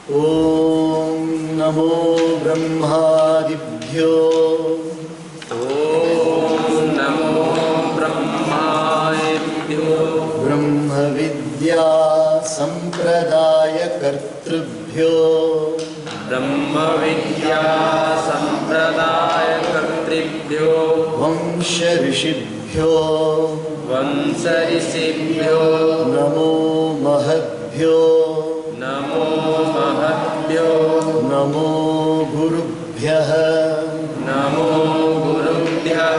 ॐ नमो ब्रह्मादिभ्यो नमो ब्रह्मादिभ्यो ब्रह्मविद्या संप्रदायकर्तृभ्यो ब्रह्मविद्या संप्रदायकर्तृभ्यो वंश ऋषिभ्यो वंशऋषिभ्यो नमो महद्भ्यो नमो महद्भ्यो नमो गुरुभ्यः नमो गुरुभ्यः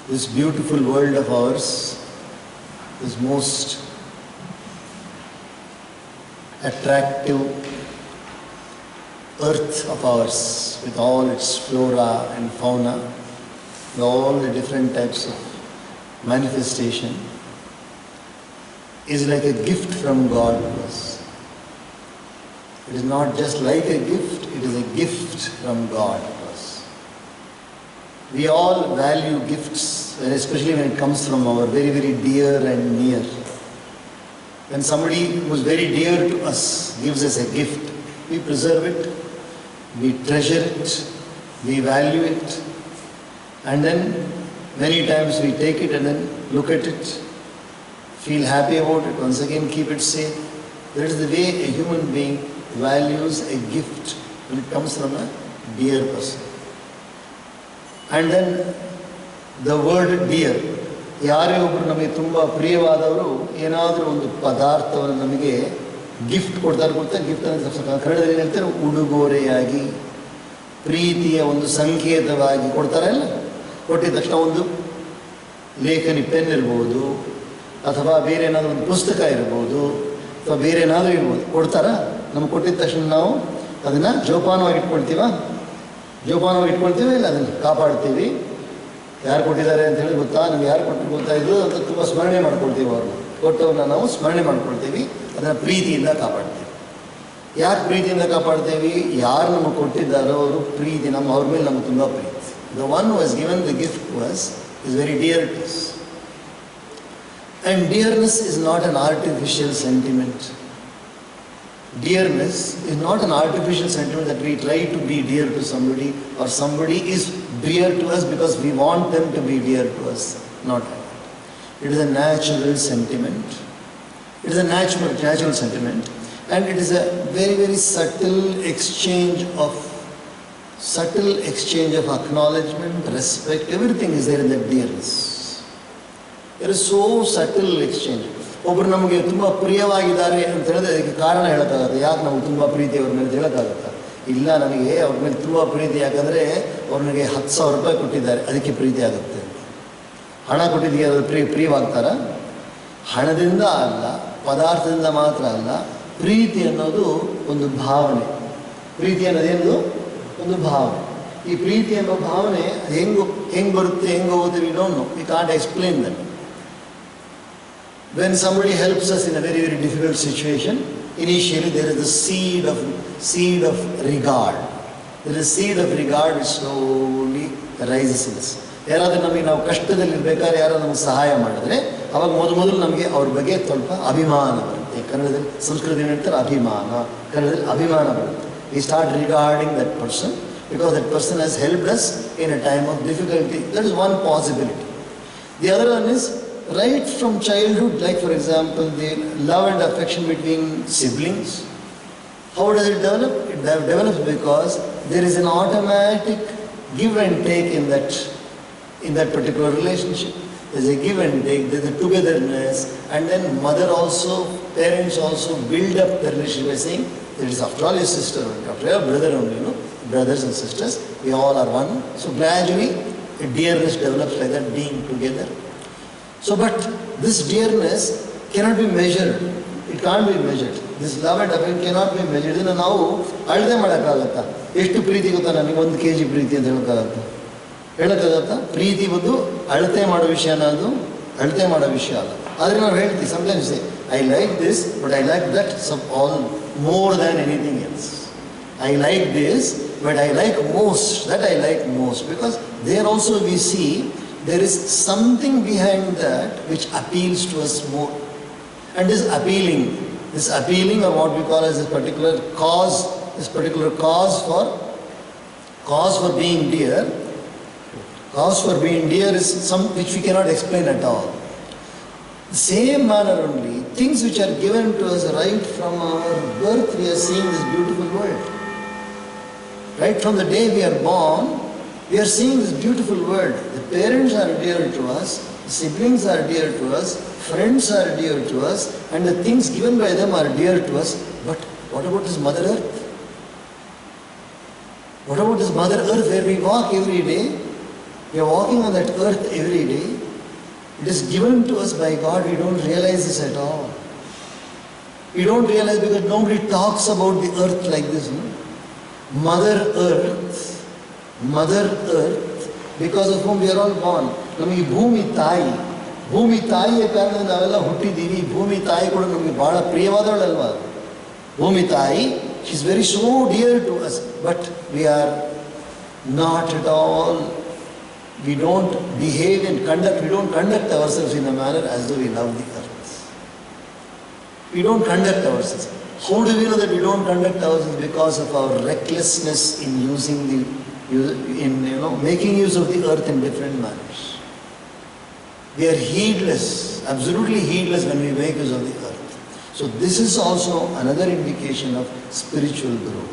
This beautiful world of ours, this most attractive earth of ours, with all its flora and fauna, with all the different types of manifestation, is like a gift from God to us. It is not just like a gift, it is a gift from God to us. We all value gifts, and especially when it comes from our very, very dear and near. When somebody who is very dear to us gives us a gift, we preserve it, we treasure it, we value it, and then many times we take it and then look at it, feel happy about it, once again keep it safe. That is the way a human being values a gift when it comes from a dear person. And then the word dear, ಯಾರೇ ಒಬ್ಬರು ನಮಗೆ ತುಂಬ ಪ್ರಿಯವಾದವರು ಏನಾದರೂ ಒಂದು ಪದಾರ್ಥವನ್ನು ನಮಗೆ gift ಕೊಡ್ತಾರೆ gift ಅಂದರೆ ಕನ್ನಡದಲ್ಲಿ ಹೇಳ್ತಾರೆ ಉಡುಗೊರೆಯಾಗಿ ಪ್ರೀತಿಯ ಒಂದು ಸಂಕೇತವಾಗಿ ಕೊಡ್ತಾರಲ್ಲ. ಕೊಟ್ಟಿದ ತಕ್ಷಣ ಒಂದು ಲೇಖನಿ ಪೆನ್ ಇರ್ಬೋದು, ಅಥವಾ ಬೇರೆ ಏನಾದರೂ ಒಂದು ಪುಸ್ತಕ ಇರ್ಬೋದು, ಅಥವಾ ಬೇರೆ ಏನಾದರೂ ಇರ್ಬೋದು, ಕೊಡ್ತಾರಾ? ನಮ್ಗೆ ಕೊಟ್ಟಿದ ತಕ್ಷಣ ನಾವು ಅದನ್ನು ಜೋಪಾನವಾಗಿ ಇಟ್ಕೊಳ್ತೀವಿ, ಇಲ್ಲ ಅದನ್ನು ಕಾಪಾಡ್ತೀವಿ. ಯಾರು ಕೊಟ್ಟಿದ್ದಾರೆ ಅಂತ ಹೇಳಿ ಗೊತ್ತಾ, ನಮ್ಗೆ ಯಾರು ಕೊಟ್ಟು ಗೊತ್ತಾಯಿತು ಅಂತ ತುಂಬ ಸ್ಮರಣೆ ಮಾಡ್ಕೊಳ್ತೀವಿ. ಅವರು ಕೊಟ್ಟವ್ರನ್ನ ನಾವು ಸ್ಮರಣೆ ಮಾಡ್ಕೊಳ್ತೀವಿ, ಅದನ್ನು ಪ್ರೀತಿಯಿಂದ ಕಾಪಾಡ್ತೀವಿ. ಯಾಕೆ ಪ್ರೀತಿಯಿಂದ ಕಾಪಾಡ್ತೀವಿ? ಯಾರು ನಮಗೆ ಕೊಟ್ಟಿದ್ದಾರೋ ಅವರು ಪ್ರೀತಿ, ಅವ್ರ ಮೇಲೆ ನಮಗೆ ತುಂಬ ಪ್ರೀತಿ. The one who has given the gift to us is very dear to us. And dearness is not an artificial sentiment. Dearness is not an artificial sentiment that we try to be dear to somebody, or somebody is dear to us because we want them to be dear to us. Not like that. It is a natural sentiment. It is a natural sentiment, and it is a very, very subtle exchange of acknowledgement, respect. Everything is there in that dearness. There is so subtle exchange. ಒಬ್ಬರು ನಮಗೆ ತುಂಬ ಪ್ರಿಯವಾಗಿದ್ದಾರೆ ಅಂತ ಹೇಳಿದ್ರೆ ಅದಕ್ಕೆ ಕಾರಣ ಹೇಳೋಕ್ಕಾಗುತ್ತೆ. ಯಾಕೆ ನಮಗೆ ತುಂಬ ಪ್ರೀತಿ ಅವ್ರ ಮೇಲೆ ಹೇಳೋಕ್ಕಾಗುತ್ತಾ? ಇಲ್ಲ, ನನಗೆ ಅವ್ರ ಮೇಲೆ ತುಂಬ ಪ್ರೀತಿ ಯಾಕಂದರೆ ಅವ್ರನಿಗೆ 10,000 ರೂಪಾಯಿ ಕೊಟ್ಟಿದ್ದಾರೆ, ಅದಕ್ಕೆ ಪ್ರೀತಿ ಆಗುತ್ತೆ. ಹಣ ಕೊಟ್ಟಿದ್ದಕ್ಕೆ ಅದು ಪ್ರಿಯವಾಗ್ತಾರ? ಹಣದಿಂದ ಅಲ್ಲ, ಪದಾರ್ಥದಿಂದ ಮಾತ್ರ ಅಲ್ಲ. ಪ್ರೀತಿ ಅನ್ನೋದು ಒಂದು ಭಾವನೆ. ಪ್ರೀತಿ ಅನ್ನೋದೇನು? ಒಂದು ಭಾವನೆ. ಈ ಪ್ರೀತಿ ಅನ್ನೋ ಭಾವನೆ ಹೆಂಗೆ ಬರುತ್ತೆ, ಹೆಂಗೆ ಹೋಗುತ್ತೆ, we don't know, we can't explain that. When somebody helps us in a very, very difficult situation, initially there is the seed of regard. There is seed of regard which slowly rises in us. ಯಾರಾದರೂ ನಮಗೆ ನಾವು ಕಷ್ಟದಲ್ಲಿರ್ಬೇಕಾದ್ರೆ ಯಾರೋ ನಮಗೆ ಸಹಾಯ ಮಾಡಿದ್ರೆ ಅವಾಗ ಮೊದಲು ನಮಗೆ ಅವ್ರ ಬಗ್ಗೆ ಸ್ವಲ್ಪ ಅಭಿಮಾನ ಬರುತ್ತೆ. ಕನ್ನಡದಲ್ಲಿ, ಸಂಸ್ಕೃತದಲ್ಲಿ ಹೇಳ್ತಾರೆ ಅಭಿಮಾನ, ಕನ್ನಡದಲ್ಲಿ ಅಭಿಮಾನ ಬರುತ್ತೆ. We start regarding that person because that person has helped us in a time of difficulty. That is one possibility. The other one is right from childhood, like for example the love and affection between siblings. How does it develop? It develops because there is an automatic give and take in that particular relationship. There is a give and take, there is a togetherness, and then parents also build up the relationship by saying, it is after all your sister, after all your brother only, brothers and sisters, we all are one. So gradually a dearness develops like that, being together. So, but this dearness cannot be measured. It can't be measured. This love and affection cannot be measured. ಇದನ್ನು ನಾವು ಅಳತೆ ಮಾಡೋಕ್ಕಾಗತ್ತಾ? ಎಷ್ಟು ಪ್ರೀತಿ ಗೊತ್ತಾ ನನಗೆ? 1 kg ಪ್ರೀತಿ ಅಂತ ಹೇಳೋಕ್ಕಾಗತ್ತಾ? ಪ್ರೀತಿ ಒಂದು ಅಳತೆ ಮಾಡೋ ವಿಷಯ ಅಲ್ಲ. ಆದರೆ ನಾವು ಹೇಳ್ತೀವಿ, sometimes say, I like this, but I like that all more than anything else. I like this, but I like most, that I like most. Because there also we see there is something behind that which appeals to us more. And this appealing or what we call as a particular cause, this particular cause for being dear, is some which we cannot explain at all. The same manner only, things which are given to us right from our birth, we are seeing this beautiful world. Right from the day we are born, we are seeing this beautiful world. The parents are dear to us, the siblings are dear to us, friends are dear to us, and the things given by them are dear to us. But what about this Mother Earth? What about this Mother Earth where we walk every day? We are walking on that earth every day. It is given to us by God. We don't realize this at all. We don't realize because nobody talks about the earth like this. No? Mother Earth, because of whom we are all born. ನಮಗೆ ಭೂಮಿ ತಾಯಿಯ ಕಾರಣ ನಾವೆಲ್ಲ ಹುಟ್ಟಿದ್ದೀವಿ. ಭೂಮಿ ತಾಯಿ ಕೂಡ ನಮಗೆ ಬಹಳ ಪ್ರಿಯವಾದವಳಲ್ವಾ? ಭೂಮಿ ತಾಯಿ, she is very so dear to us, but we are not at all. We don't behave and we don't conduct ourselves in a manner as though we love the earth. We don't conduct ourselves. How do we know that we don't conduct ourselves? Because of our recklessness in making use of the earth in different manners. We are heedless, absolutely heedless when we make use of the earth. So this is also another indication of spiritual growth.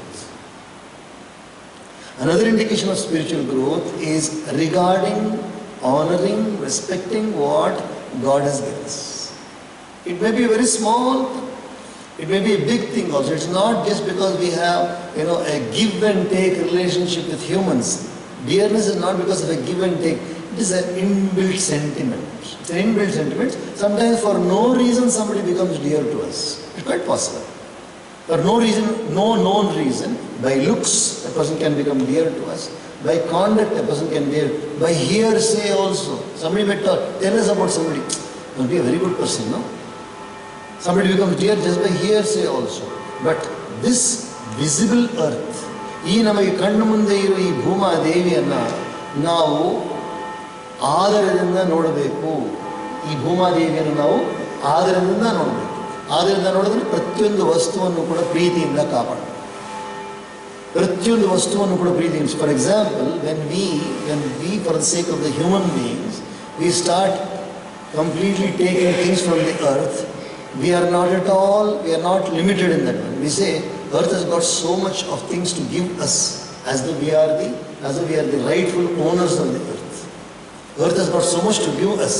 Another indication of spiritual growth is regarding, honoring, respecting what God has given us. It may be a very small thing. It may be a big thing also. It's not just because we have, a give and take relationship with humans. Dearness is not because of a give and take. It is an inbuilt sentiment. It's an inbuilt sentiment. Sometimes for no reason somebody becomes dear to us. It's quite possible. For no reason, no known reason, by looks a person can become dear to us. By conduct a person can be dear. By hearsay also. Somebody may tell us about somebody. Must be a very good person, no? Somebody becomes dear just by hearsay also. But this visible earth, ಈ ನಮಗೆ ಕಣ್ಣು ಮುಂದೆ ಇರುವ ಈ ಭೂಮಾ ದೇವಿಯನ್ನು ನಾವು ಆದರದಿಂದ ನೋಡಬೇಕು. ಈ ಭೂಮಾದೇವಿಯನ್ನು ನಾವು ಆದರದಿಂದ ನೋಡಬೇಕು. ಆದರದಿಂದ ನೋಡಿದ್ರೆ ಪ್ರತಿಯೊಂದು ವಸ್ತುವನ್ನು ಕೂಡ ಪ್ರೀತಿಯಿಂದ ಕಾಪಾಡಬೇಕು. ಪ್ರತಿಯೊಂದು ವಸ್ತುವನ್ನು ಕೂಡ ಪ್ರೀತಿಯಿಂದ. For example, when we for the sake of the human beings, we start completely taking things from the earth, we are not limited in that one. We say earth has got so much of things to give us, as though we are the rightful owners of the earth. Earth has got so much to give us.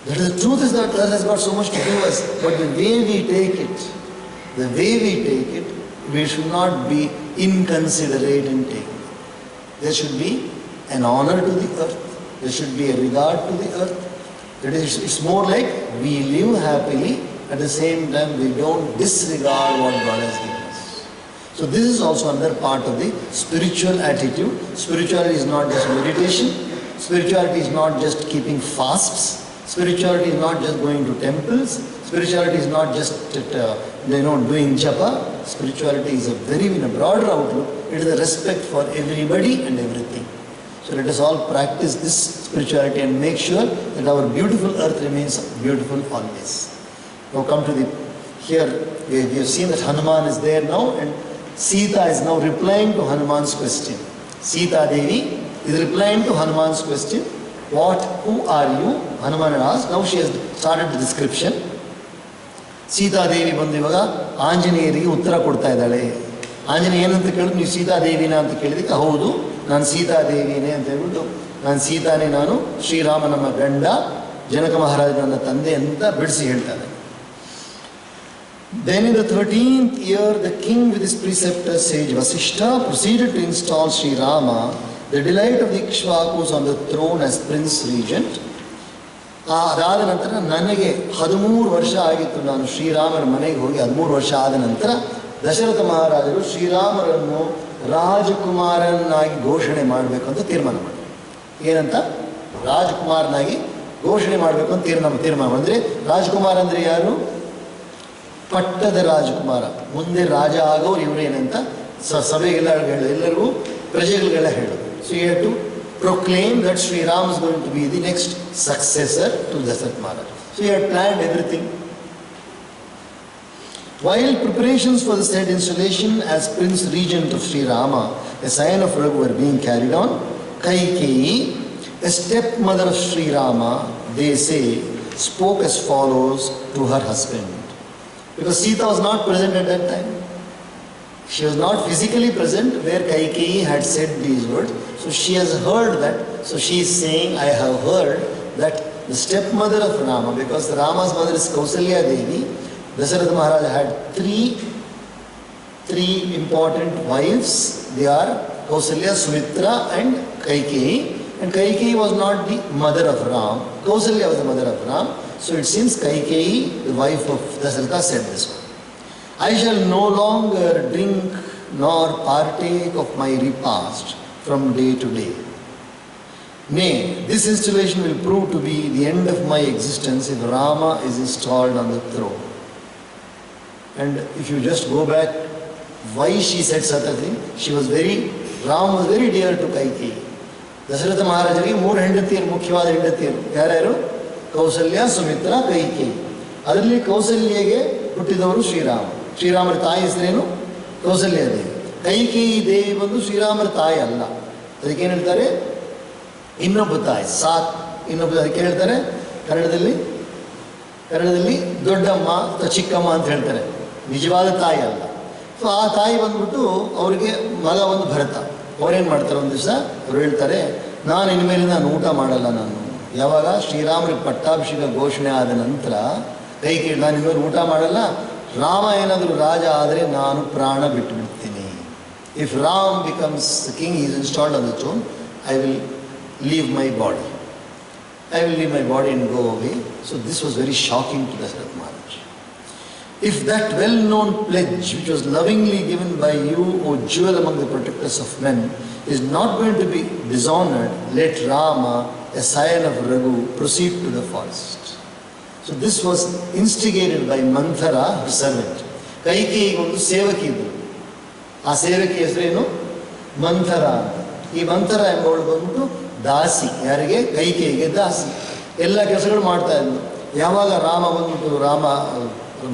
That is, the truth is that earth has got so much to give us, but the way we take it, we should not be inconsiderate in taking it. There should be an honor to the earth. There should be a regard to the earth. It's more like we live happily, at the same time we don't disregard what God has given us. So this is also another part of the spiritual attitude. Spirituality is not just meditation. Spirituality is not just keeping fasts. Spirituality is not just going to temples. Spirituality is not just doing japa. Spirituality is in a broader outlook. It is a respect for everybody and everything. So let us all practice this spirituality and make sure that our beautiful earth remains beautiful always. Now come to here we have seen that Hanuman is there now, and Sita is now replying to Hanuman's question. Sita Devi is replying to Hanuman's question. Who are you? Hanuman had asked. Now she has started the description. Sita Devi ಬಂದು ಇವಾಗ ಆಂಜನೇಯರಿಗೆ ಉತ್ತರ ಕೊಡ್ತಾ ಇದ್ದಾಳೆ. ಆಂಜನೇಯ ಏನಂತ ಕೇಳಿದ್ರು, ನೀವು ಸೀತಾದೇವಿನ ಅಂತ ಕೇಳಿದಕ್ಕೆ ಹೌದು ನಾನು ಸೀತಾದೇವಿನೇ ಅಂತ ಹೇಳ್ಬಿಟ್ಟು, ನಾನು ಶ್ರೀರಾಮ ನಮ್ಮ ಗಂಡ, ಜನಕ ಮಹಾರಾಜ ನನ್ನ ತಂದೆ ಅಂತ ಬಿಡಿಸಿ ಹೇಳ್ತಾರೆ. Then in the 13th year, the king with his preceptor sage Vasishtha proceeded to install Sri Rama, the delight of the Ikshvakus, on the throne as prince regent. ಅದಾದ ನಂತರ ನನಗೆ 13 ವರ್ಷ ಆಗಿತ್ತು. ನಾನು ಶ್ರೀರಾಮನ ಮನೆಗೆ ಹೋಗಿ 13 ವರ್ಷ ಆದ ನಂತರ ದಶರಥ ಮಹಾರಾಜರು ಶ್ರೀರಾಮರನ್ನು ರಾಜಕುಮಾರನಾಗಿ ಘೋಷಣೆ ಮಾಡಬೇಕು ಅಂತ ತೀರ್ಮಾನ ಮಾಡಿದರು. ಏನಂತ? ರಾಜಕುಮಾರನಾಗಿ ಘೋಷಣೆ ಮಾಡಬೇಕು ಅಂತ ತೀರ್ಮಾನ ಅಂದರೆ, ರಾಜಕುಮಾರ ಅಂದರೆ ಯಾರು? ಪಟ್ಟದ ರಾಜಕುಮಾರ, ಮುಂದೆ ರಾಜ ಆಗೋರು ಇವರೇನಂತ ಸಭೆಗೆಲ್ಲ ಹೇಳೋದು, ಎಲ್ಲರಿಗೂ ಪ್ರಜೆಗಳಿಗೆಲ್ಲ ಹೇಳೋದು. So you have to proclaim that Sri Ram is going to be the next successor to Dasaratha Maharaj. So he had planned everything. While preparations for the said installation as Prince Regent of Sri Rama, a scion of Raghu, were being carried on, Kaikeyi, a stepmother of Sri Rama, they say, spoke as follows to her husband. Because Sita was not present at that time. She was not physically present where Kaikeyi had said these words. So she has heard that. So she is saying, I have heard that the stepmother of Rama, because Rama's mother is Kausalya Devi, Dasaratha Maharaj had three important wives. They are Kausalya, Sumitra and Kaikeyi. And Kaikeyi was not the mother of Ram. Kausalya was the mother of Ram. So it seems Kaikeyi, the wife of Dasaratha, said this one. I shall no longer drink nor partake of my repast from day to day. Nay, this installation will prove to be the end of my existence if Rama is installed on the throne. And if you just go back, why she said such a thing? Ram was very dear to Kaikeyi. Dasaratha Maharajರಿಗೆ 3 ಹೆಂಡತಿಯರು, ಮುಖ್ಯವಾದ ಹೆಂಡತಿಯರು ಯಾರ್ಯಾರು? ಕೌಸಲ್ಯ, ಸುಮಿತ್ರ, ಕೈಕೇಯಿ. ಅದರಲ್ಲಿ ಕೌಸಲ್ಯಗೆ ಹುಟ್ಟಿದವರು ಶ್ರೀರಾಮ. ಶ್ರೀರಾಮರ ತಾಯಿ ಹೆಸರೇನು? ಕೌಸಲ್ಯ ದೇವಿ. ಕೈಕೇಯಿ ದೇವಿ ಬಂದು ಶ್ರೀರಾಮರ ತಾಯಿ ಅಲ್ಲ. ಅದಕ್ಕೇನು ಹೇಳ್ತಾರೆ? ಇನ್ನೊಬ್ಬ ತಾಯಿ, ಇನ್ನೊಬ್ಬ. ಅದಕ್ಕೆ ಹೇಳ್ತಾರೆ ಕನ್ನಡದಲ್ಲಿ ದೊಡ್ಡಮ್ಮ ಅಥವಾ ಚಿಕ್ಕಮ್ಮ ಅಂತ ಹೇಳ್ತಾರೆ. ನಿಜವಾದ ತಾಯಿ ಅಲ್ಲ. ಸೊ ಆ ತಾಯಿ ಬಂದ್ಬಿಟ್ಟು ಅವರಿಗೆ ಮಗ ಒಂದು ಭರತ. ಅವ್ರೇನು ಮಾಡ್ತಾರೆ, ಒಂದು ದಿವಸ ಅವ್ರು ಹೇಳ್ತಾರೆ, ನಾನು ಇನ್ಮೇಲೆ ನಾನು ಊಟ ಮಾಡಲ್ಲ. ನಾನು ಯಾವಾಗ ಶ್ರೀರಾಮರಿಗೆ ಪಟ್ಟಾಭಿಷೇಕ ಘೋಷಣೆ ಆದ ನಂತರ ಕೈಕೇಯಿ, ನಾನು ಇನ್ಮೇಲೆ ಊಟ ಮಾಡಲ್ಲ, ರಾಮ ಏನಾದರೂ ರಾಜ ಆದರೆ ನಾನು ಪ್ರಾಣ ಬಿಟ್ಟು ಬಿಡ್ತೀನಿ. If Ram becomes the king, is installed on the throne, I will leave my body. I will leave my body and go away. So this was very shocking to Dasaratha Maharaj. If that well-known pledge, which was lovingly given by you, O jewel among the protectors of men, is not going to be dishonored, let Rama, a scion of Raghu, proceed to the forest. So this was instigated by Manthara, her servant. Kaikeyiಗೆ ಒಂದು ಸೇವಕಿ ಇದ್ದರು. ಆ ಸೇವಕಿ ಹೆಸರೇನು? ಮಂಥರ. ಈ ಮಂಥರ ಎಂಬವಳು ಬಂದ್ಬಿಟ್ಟು ದಾಸಿ. ಯಾರಿಗೆ? ಕೈಕೇಯಿಗೆ ದಾಸಿ. ಎಲ್ಲ ಕೆಲಸಗಳು ಮಾಡ್ತಾ ಇದ್ದರು. ಯಾವಾಗ ರಾಮ ಬಂದ್ಬಿಟ್ಟು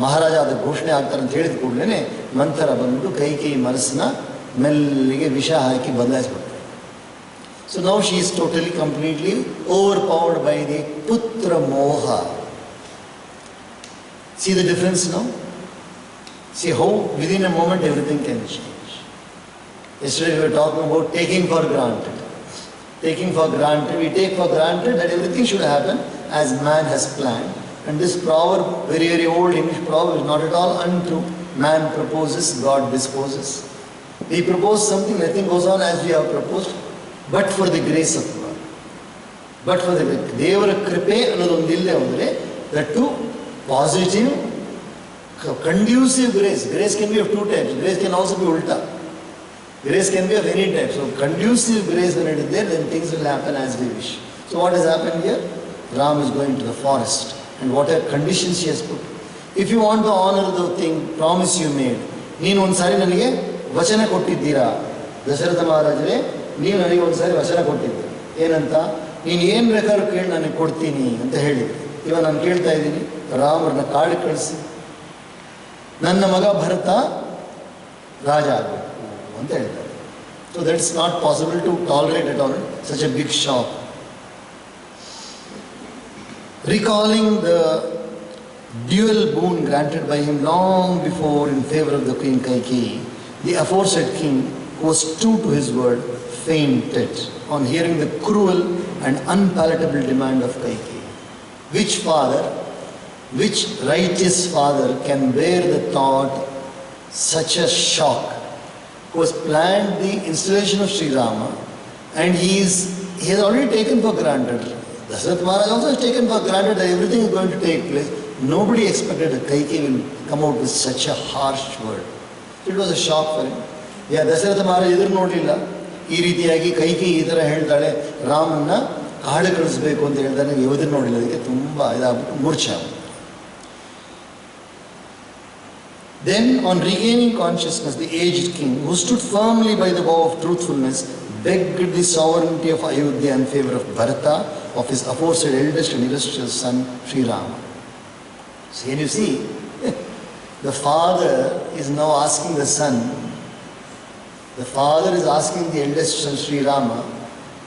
ಮಹಾರಾಜ ಆದ ಘೋಷಣೆ ಆಗ್ತಾರೆ ಅಂತ ಹೇಳಿದ ಕೂಡಲೇ ಮಂಥರ ಬಂದ್ಬಿಟ್ಟು ಕೈಕೇಯಿ ಮನಸ್ಸನ್ನ ಮೆಲ್ಲಿಗೆ ವಿಷ ಹಾಕಿ ಬದಲಾಯಿಸ್ಬಿಡ್ತಾರೆ. So now she is totally completely overpowered by the putra moha. See the difference now? See how within a moment everything can change. Yesterday we were talking about taking for granted. Taking for granted, we take for granted that everything should happen as man has planned. And this proverb, very, very old English proverb, is not at all untrue. Man proposes, God disposes. We propose something, nothing goes on as we have proposed, but for the grace of God. But for the Devara Kripe annodondille andre, that too positive, conducive grace. Grace can be of two types. Grace can also be ulta. Grace can be of any type. So conducive grace, when it is there, then things will happen as we wish. So what has happened here? Ram is going to the forest. And what are conditions she has put? If you want to honor the thing, promise you made. ನೀನು ಒಂದು ಸಾರಿ ನನಗೆ ವಚನ ಕೊಟ್ಟಿದ್ದೀರಾ ದಶರಥ ಮಹಾರಾಜರೇ, ನೀವು ನನಗೆ ಒಂದು ಸಾರಿ ವಚನ ಕೊಟ್ಟಿದ್ದೀರಾ. ಏನಂತ? ನೀನು ಏನು ಬೇಕಾದ್ರೂ ಕೇಳಿ ನನಗೆ ಕೊಡ್ತೀನಿ ಅಂತ ಹೇಳಿದ್ರಿ. ಇವಾಗ ನಾನು ಕೇಳ್ತಾ ಇದ್ದೀನಿ, ರಾಮರನ್ನ ಕಾಡು ಕಳಿಸಿ ನನ್ನ ಮಗ ಭರತ ರಾಜ ಆಗಬೇಕು ಅಂತ ಹೇಳ್ತಾರೆ. So that is not possible to tolerate at all such a big shock. Recalling the dual boon granted by him long before in favor of the Queen Kaikeyi, the aforesaid king, who was true to his word, fainted on hearing the cruel and unpalatable demand of Kaikeyi. Which righteous father can bear the thought such a shock? Who has planned the installation of Sri Rama, and he has already taken for granted. Dasaratha Maharaj also has taken for granted that everything is going to take place. Nobody expected that Kaikeyi will come out with such a harsh word. It was a shock for him. Dasaratha Maharaj ಎದುರು ನೋಡಲಿಲ್ಲ. ಈ ರೀತಿಯಾಗಿ ಕೈಕೇಯಿ ಈ ಥರ ಹೇಳ್ತಾಳೆ, ರಾಮನ್ನ ಕಾಡು ಕಳಿಸ್ಬೇಕು ಅಂತ ಹೇಳ್ತಾನೆ, ಎದುರು ನೋಡಿಲ್ಲ. ಅದಕ್ಕೆ ತುಂಬ ಇದಾಗ್ಬಿಟ್ಟು ಮೂರ್ಛೆ. Then, on regaining consciousness, the aged king, who stood firmly by the vow of truthfulness, begged the sovereignty of Ayodhya in favor of Bharata, of his aforesaid eldest and illustrious son, Sri Rama. So can you see, the father is now asking the son, the father is asking the eldest son, Sri Rama,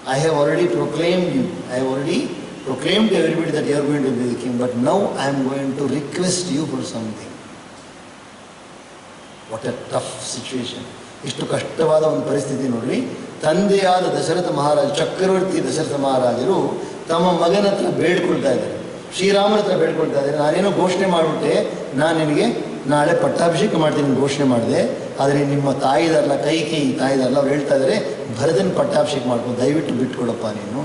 I have already proclaimed you, I have already proclaimed to everybody that you are going to be the king, but now I am going to request you for something. What a tough situation. ಇಷ್ಟು ಕಷ್ಟವಾದ ಒಂದು ಪರಿಸ್ಥಿತಿ ನೋಡ್ರಿ. ತಂದೆಯಾದ ದಶರಥ ಮಹಾರಾಜ, ಚಕ್ರವರ್ತಿ ದಶರಥ ಮಹಾರಾಜರು ತಮ್ಮ ಮಗನ ಹತ್ರ ಬೇಡ್ಕೊಳ್ತಾ ಇದ್ದಾರೆ, ಶ್ರೀರಾಮನ ಹತ್ರ ಬೇಡ್ಕೊಳ್ತಾ ಇದ್ದಾರೆ, ನಾನೇನೋ ಘೋಷಣೆ ಮಾಡಿಬಿಟ್ಟೆ, ನಾನು ನಿನಗೆ ನಾಳೆ ಪಟ್ಟಾಭಿಷೇಕ ಮಾಡ್ತೀನಿ ಘೋಷಣೆ ಮಾಡಿದೆ, ಆದರೆ ನಿಮ್ಮ ತಾಯಿದಾರಲ್ಲ, ಕೈಕೇಯಿ ತಾಯಿದಾರಲ್ಲ, ಅವ್ರು ಹೇಳ್ತಾ ಇದ್ದಾರೆ ಭರತನ ಪಟ್ಟಾಭಿಷೇಕ ಮಾಡ್ಕೊಂಡು ದಯವಿಟ್ಟು ಬಿಟ್ಕೊಡಪ್ಪ, ನೀನು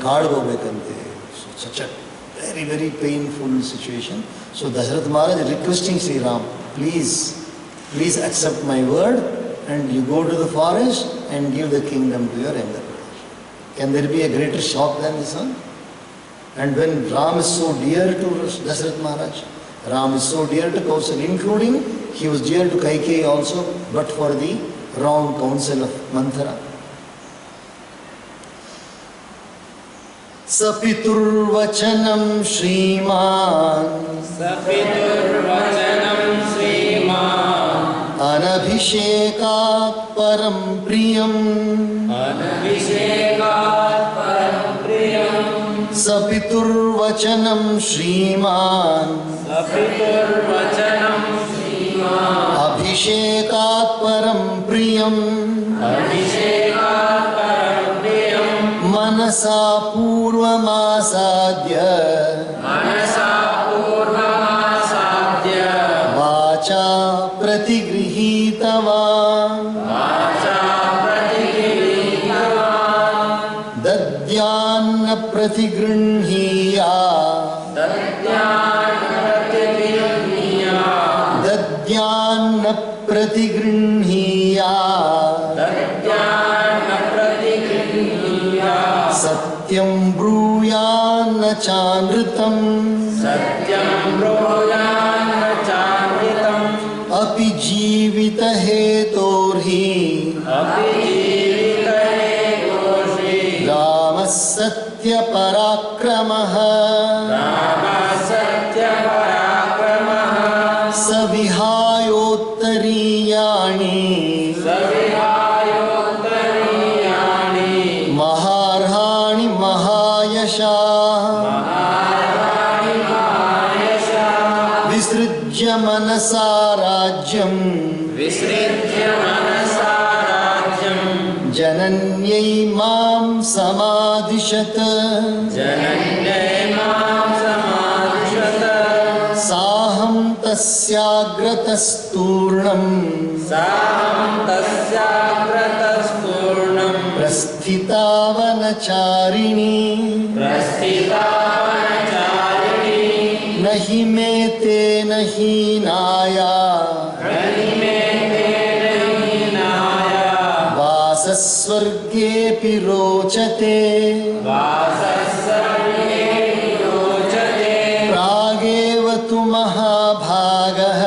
ಕಾಡಿಗೆ ಹೋಗ್ಬೇಕಂತೆ. Such a very very painful situation. So Dasharatha Maharaj requesting Shriram, please accept my word and you go to the forest and give the kingdom to your younger brother. Can there be a greater shock than this one? And when Ram is so dear to Dasharath Maharaj, Ram is so dear to Kausalya, including he was dear to Kaikeyi also, but for the wrong counsel of Manthara. Sapiturvachanam Shriman, Anabhishekat param priyam, Sapiturvachanam Shriman, Abhishekat param priyam, Manasa purvamasadya, Vacha pratigrihitavan, Dadyanna pratigrinhiya, Dadyanna pratigrinhiya, Satyam bruyana chanritam, Api jivita hetorhi, Rama satya parakramaha, Savihayottariyani, Maharhani mahayasha, Visrijya manasa rajyam, Jananyai mam samadhishat, Saham tasyagratasthurnam, Prasthitavancharini, Nahi me te nahi naya, Vasasvarge pirochate, Prageva tu mahabhagah,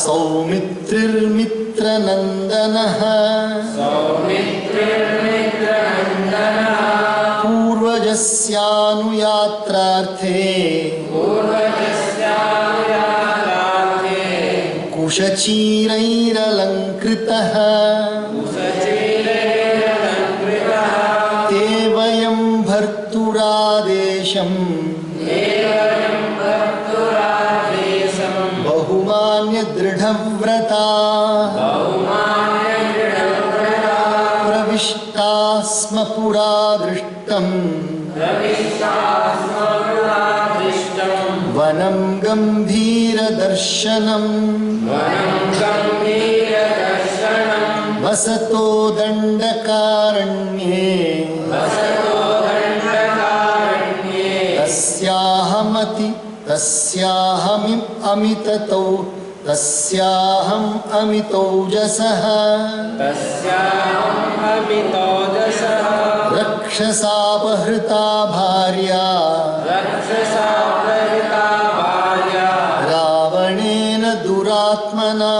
Saumitrir mitranandanah, Purvajasyanuyatrarthe, Kushachirairalankritaः, Te vayam bharturadesham, Bahumanya dridhavrataः, Pravishtasma puradrishtam, Vanam gambhira darshanam, Vasato dandakaranye, Tasyahamim amitatau, Tasyaham amitaujasaः, Rakshasapahृता bharya, दुरात्मना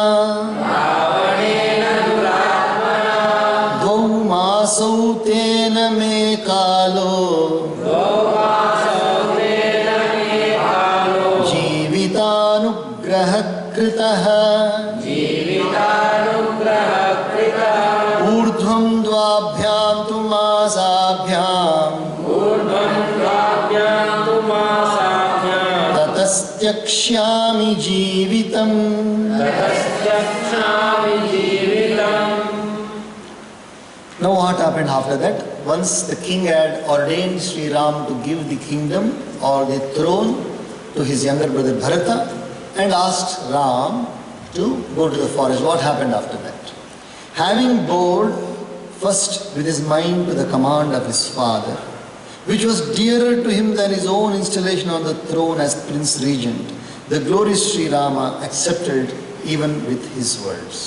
द्वौ मासौ तेन मे कालो जीवितानुग्रह कृतः ऊर्ध्वं द्वाभ्यां तु मासाभ्यां ततस्त्यक्ष्यामि जीवितम्. Now what happened after that? Once the king had ordained Sri Ram to give the kingdom or the throne to his younger brother Bharata and asked Ram to go to the forest. What happened after that? Having bowed first with his mind to the command of his father, which was dearer to him than his own installation on the throne as Prince Regent, the glorious Sri Rama accepted even with his words.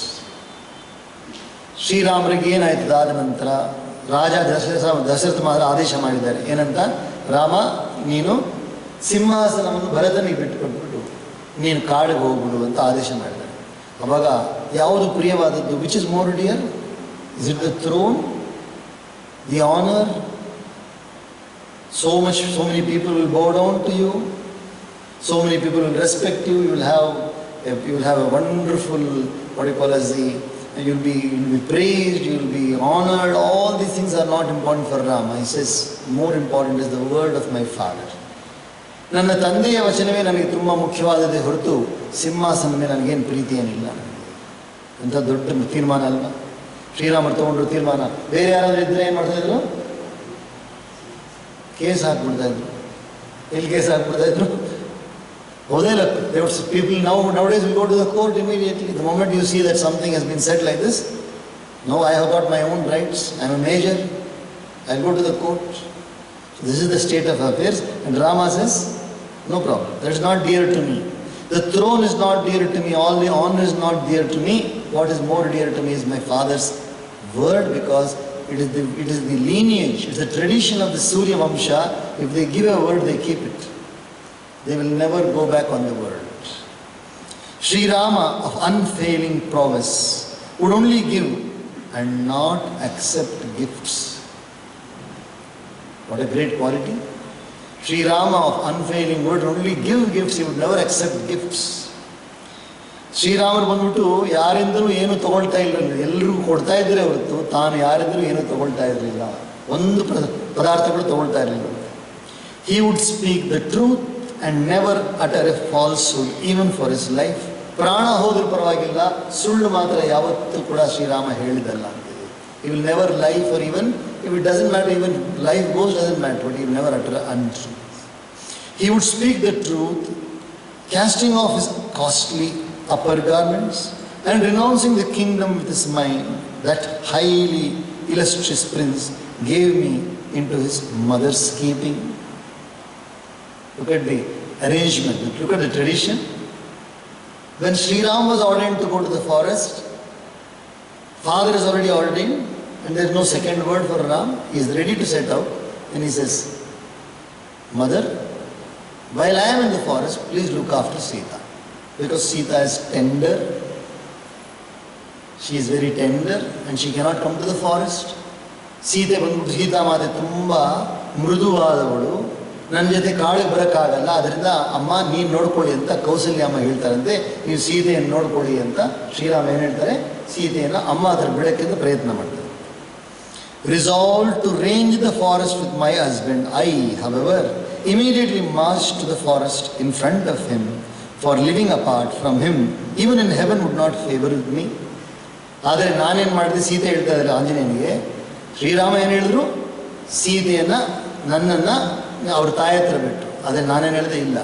ಶ್ರೀರಾಮರಿಗೆ ಏನಾಯ್ತದಾದ ನಂತರ ರಾಜ ದಶರಥ ಮಹಾರಾಜ ಆದೇಶ ಮಾಡಿದ್ದಾರೆ. ಏನಂತ? ರಾಮ, ನೀನು ಸಿಂಹಾಸನವನ್ನು ಭರತನಿಗೆ ಬಿಟ್ಟುಕೊಟ್ಬಿಟ್ಟು ನೀನು ಕಾಡಿಗೆ ಹೋಗ್ಬಿಡು ಅಂತ ಆದೇಶ ಮಾಡಿದ್ದಾರೆ. ಅವಾಗ ಯಾವುದು ಪ್ರಿಯವಾದದ್ದು? Which is more dear? Is it the throne, the honour? So many people will bow down to you. So many people will respect you. You will have a wonderful, what you call as you'll be praised. You will be honored. All these things are not important for Rama. He says more important is the word of my father. ನನ್ನ ತಂದೆಯ ವಚನವೇ ನನಗೆ ತುಂಬ ಮುಖ್ಯವಾದದ್ದೇ ಹೊರತು ಸಿಂಹಾಸನ ಮೇಲೆ ನನಗೇನು ಪ್ರೀತಿ ಏನಿಲ್ಲ. ಅಂತ ದೊಡ್ಡ ತೀರ್ಮಾನ ಅಲ್ವಾ ಶ್ರೀರಾಮರು ತಗೊಂಡ್ರು ತೀರ್ಮಾನ. ಬೇರೆ ಯಾರಾದರೂ ಇದ್ರೆ ಏನು ಮಾಡ್ತಾ ಇದ್ರು? ಕೇಸ್ ಹಾಕ್ಬಿಡ್ತಾ ಇದ್ರು. ಎಲ್ಲಿ ಕೇಸ್ ಹಾಕ್ಬಿಡ್ತಾ ಇದ್ರು? ಹೌದೇ ಇಲ್ಲ? People nowadays will go to the court immediately. The moment you see that something has been said like this, no, I have got my own rights. I am a major. I'll go to the court. So this is the state of affairs. And Rama says, no problem. That is not dear to me. The throne is not dear to me. All the honor is not dear to me. What is more dear to me is my father's word, because it is the lineage, it's the tradition of the Surya Vamsha. If they give a word, they keep it. They will never go back on the word. Sri Rama of unfailing prowess would only give and not accept gifts. What a great quality. Sri Rama of unfailing word would only give gifts, he would never accept gifts. ಶ್ರೀರಾಮರು ಬಂದ್ಬಿಟ್ಟು ಯಾರಿಂದಲೂ ಏನು ತಗೊಳ್ತಾ ಇರಲಿಲ್ಲ, ಎಲ್ಲರಿಗೂ ಕೊಡ್ತಾ ಇದ್ರೆ ಹೊರತು ತಾನು ಯಾರಿಂದಲೂ ಏನೂ ತಗೊಳ್ತಾ ಇರಲಿಲ್ಲ. ಒಂದು ಪದಾರ್ಥಗಳು ತಗೊಳ್ತಾ ಇರಲಿಲ್ಲ. He would speak the truth and never utter a falsehood even for his life. ಪ್ರಾಣ ಹೋದ್ರೂ ಪರವಾಗಿಲ್ಲ, ಸುಳ್ಳು ಮಾತ್ರ ಯಾವತ್ತೂ ಕೂಡ ಶ್ರೀರಾಮ ಹೇಳಿದಲ್ಲ ಅಂತಿದೆ. He will never lie for even, if it doesn't matter, even life goes doesn't matter, but he will never utter untruth. He would speak the truth, casting off his costly upper garments and renouncing the kingdom with his mind. That highly illustrious prince gave me into his mother's keeping. Look at the arrangement, look at the tradition. When Sri Ram was ordained to go to the forest, father is already ordained and there is no second word for Ram. He is ready to set out and he says, Mother, while I am in the forest, please look after Sita. Because Sita is tender, she is very tender and she cannot come to the forest. Sita ಮಾತೆ ತುಂಬ ಮೃದುವಾದವಳು, ನನ್ನ ಜೊತೆ ಕಾಡಿಗೆ ಬರೋಕ್ಕಾಗಲ್ಲ, ಅದರಿಂದ ಅಮ್ಮ ನೀನು ನೋಡ್ಕೊಳ್ಳಿ ಅಂತ ಕೌಸಲ್ಯ ಅಮ್ಮ ಹೇಳ್ತಾರಂತೆ. ನೀವು ಸೀತೆಯನ್ನು ನೋಡ್ಕೊಳ್ಳಿ ಅಂತ ಶ್ರೀರಾಮ ಏನು ಹೇಳ್ತಾರೆ? ಸೀತೆಯನ್ನು ಅಮ್ಮ ಅದರ ಬಿಡಕ್ಕೆಂದು ಪ್ರಯತ್ನ ಮಾಡ್ತಾರೆ. Resolved to range the forest with my husband, I, however, immediately marched to the forest in front of him. For living apart from him, even in heaven would not favor with me. ಆದರೆ ನಾನೇನು ಮಾಡಿದೆ? ಸೀತೆ ಹೇಳ್ತಾ ಇದ್ದಾರೆ ಆಂಜನೇಯನಿಗೆ. ಶ್ರೀರಾಮ ಏನು ಹೇಳಿದ್ರು? ಸೀತೆಯನ್ನು ನನ್ನನ್ನು ಅವ್ರ ತಾಯಿ ಹತ್ರ ಬಿಟ್ಟರು. ಅದೇ ನಾನೇನು ಹೇಳಿದೆ? ಇಲ್ಲ,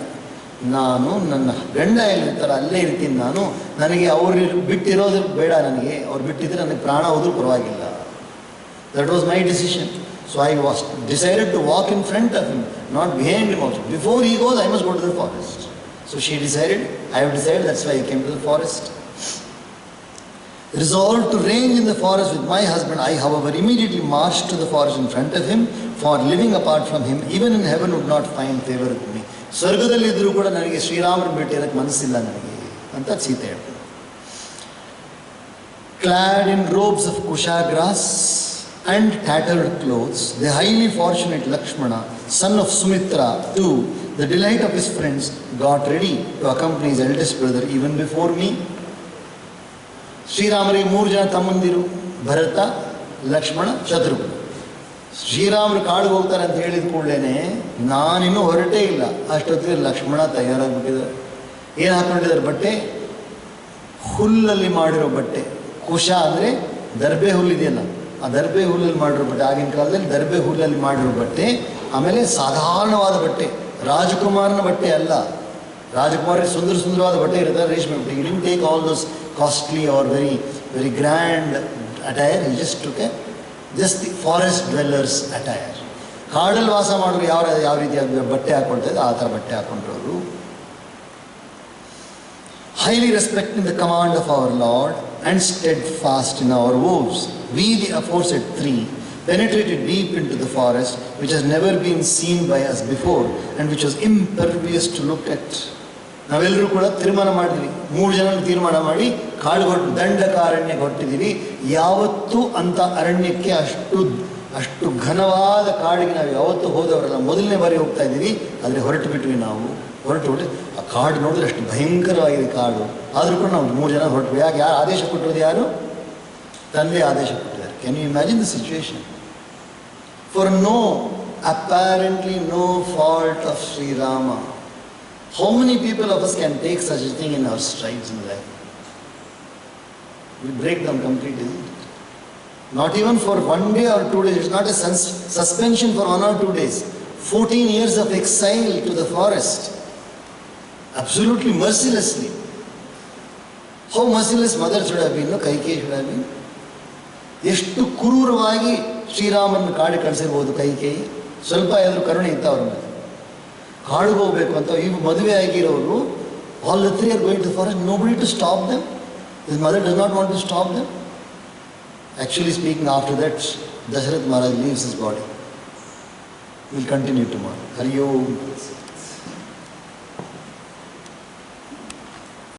ನಾನು ನನ್ನ ಗಂಡ ಎಲ್ಲಿರ್ತಾರೆ ಅಲ್ಲೇ ಇರ್ತೀನಿ ನಾನು. ನನಗೆ ಅವ್ರು ಬಿಟ್ಟಿರೋದು ಬೇಡ, ನನಗೆ ಅವ್ರು ಬಿಟ್ಟಿದ್ರೆ ನನಗೆ ಪ್ರಾಣ ಹೋದ್ರೂ ಪರವಾಗಿಲ್ಲ. That was my decision. So I was decided to walk in front of him, not behind him also. Before he goes I must go to the forest. So she decided, I have decided, that's why I came to the forest. Resolved to range in the forest with my husband, I, however, immediately marched to the forest in front of him, for living apart from him, even in heaven would not find favor with me. ಸ್ವರ್ಗದಲ್ಲಿದ್ದರೂ ಕೂಡ ನನಗೆ ಶ್ರೀರಾಮನ ಭೇಟಿ ಇರೋಕ್ಕೆ ಮನಸ್ಸಿಲ್ಲ ನನಗೆ ಅಂತ ಸೀತೆ ಹೇಳ್ತಾರೆ. clad in robes of kusha grass and tattered clothes, the highly fortunate Lakshmana, son of Sumitra, too, the delight of his friends, got ready to accompany his eldest brother even before me. ಶ್ರೀರಾಮರಿಗೆ 3 ಜನ ತಮ್ಮಂದಿರು, ಭರತ, ಲಕ್ಷ್ಮಣ, ಶತ್ರುಘ್ನ. ಶ್ರೀರಾಮರು ಕಾಡಿಗೆ ಹೋಗ್ತಾರೆ ಅಂತ ಹೇಳಿದ ಕೂಡಲೇ ನಾನಿನ್ನೂ ಹೊರಟೇ ಇಲ್ಲ ಅಷ್ಟೊತ್ತಿಗೆ ಲಕ್ಷ್ಮಣ ತಯಾರಾಗ್ಬಿಟ್ಟಿದ್ದಾರೆ. ಏನು ಹಾಕೊಂಡಿದ್ದಾರೆ ಬಟ್ಟೆ? ಹುಲ್ಲಲ್ಲಿ ಮಾಡಿರೋ ಬಟ್ಟೆ. ಕುಶ ಅಂದರೆ ದರ್ಬೆ ಹುಲ್ಲಿದೆಯಲ್ಲ, ಆ ದರ್ಬೆ ಹುಲ್ಲಲ್ಲಿ ಮಾಡಿರೋ ಬಟ್ಟೆ. ಆಗಿನ ಕಾಲದಲ್ಲಿ ದರ್ಬೆ ಹುಲ್ಲಲ್ಲಿ ಮಾಡಿರೋ ಬಟ್ಟೆ. ಆಮೇಲೆ ಸಾಧಾರಣವಾದ ಬಟ್ಟೆ, ರಾಜಕುಮಾರನ ಬಟ್ಟೆ ಅಲ್ಲ. ರಾಜಕುಮಾರಿಗೆ ಸುಂದರವಾದ ಬಟ್ಟೆ ಇರುತ್ತೆ, ರೇಷ್ಮೆ ಬಟ್ಟೆ. You didn't take all those costly or very grand attire. You just took just the forest dwellers attire. ಕಾಡಲ್ಲಿ ವಾಸ ಮಾಡೋರು ಯಾವ ರೀತಿಯಾದ ಬಟ್ಟೆ ಹಾಕ್ಕೊಳ್ತಾ ಇದ್ದ ಆ ಥರ ಬಟ್ಟೆ ಹಾಕ್ಕೊಂಡ್ರವರು. Highly respecting the command of our Lord and steadfast in our woes, we, the aforesaid three, penetrated deep into the forest, which has never been seen by us before and which was impervious to look at. ನಾವೆಲ್ಲರೂ ಕೂಡ ತೀರ್ಮಾನ ಮಾಡಿದ್ವಿ, 3 ಜನ ತೀರ್ಮಾನ ಮಾಡಿ ಕಾಡಿಗೆ ಹೊಟ್ಟು ದಂಡಕಾರಣ್ಯಕ್ಕೆ ಹೊಟ್ಟಿದ್ದೀವಿ. ಯಾವತ್ತೂ ಅಂಥ ಅರಣ್ಯಕ್ಕೆ ಅಷ್ಟು ಘನವಾದ ಕಾಡಿಗೆ ನಾವು ಯಾವತ್ತೂ ಹೋದವರಲ್ಲ, ಮೊದಲನೇ ಬಾರಿ ಹೋಗ್ತಾ ಇದ್ದೀವಿ. ಆದರೆ ಹೊರಟು ಬಿಟ್ವಿ ನಾವು. ಹೊರಟು ಆ ಕಾಡು ನೋಡಿದ್ರೆ ಅಷ್ಟು ಭಯಂಕರವಾಗಿದೆ ಕಾಡು. ಆದರೂ ಕೂಡ ನಾವು 3 ಜನ ಹೊರಟ್ವಿ. ಯಾರು ಆದೇಶ ಕೊಟ್ಟಿರೋದು? ಯಾರು? ತಂದೆ ಆದೇಶ ಕೊಟ್ಟಿದ್ದಾರೆ. Can you imagine the situation? For apparently no fault of Sri Rama. How many people of us can take such a thing in our strides in life? We break down completely, isn't it? Not even for 1 day or 2 days. It's not a suspension for 1 or 2 days. 14 years of exile to the forest. Absolutely mercilessly. How merciless mother should have been, no? Kaikeyi should have been. ಎಷ್ಟು ಕ್ರೂರವಾಗಿ ಶ್ರೀರಾಮನ ಕಾಡಿಗೆ ಕಳಿಸಿರ್ಬೋದು ಕೈಕೇಯಿ. ಸ್ವಲ್ಪ ಆದರೂ ಕರುಣೆ ಇತ್ತು ಅವ್ರ ಮೇಲೆ. ಕಾಡಿಗೆ ಹೋಗ್ಬೇಕು ಅಂತ ಇವು ಮದುವೆ ಆಗಿರೋರು, all the 3 are going to the forest, nobody to stop them. His mother does not want to stop them. Actually speaking, after that, Dasharath Maharaj leaves his body. We'll continue tomorrow. Hari Om.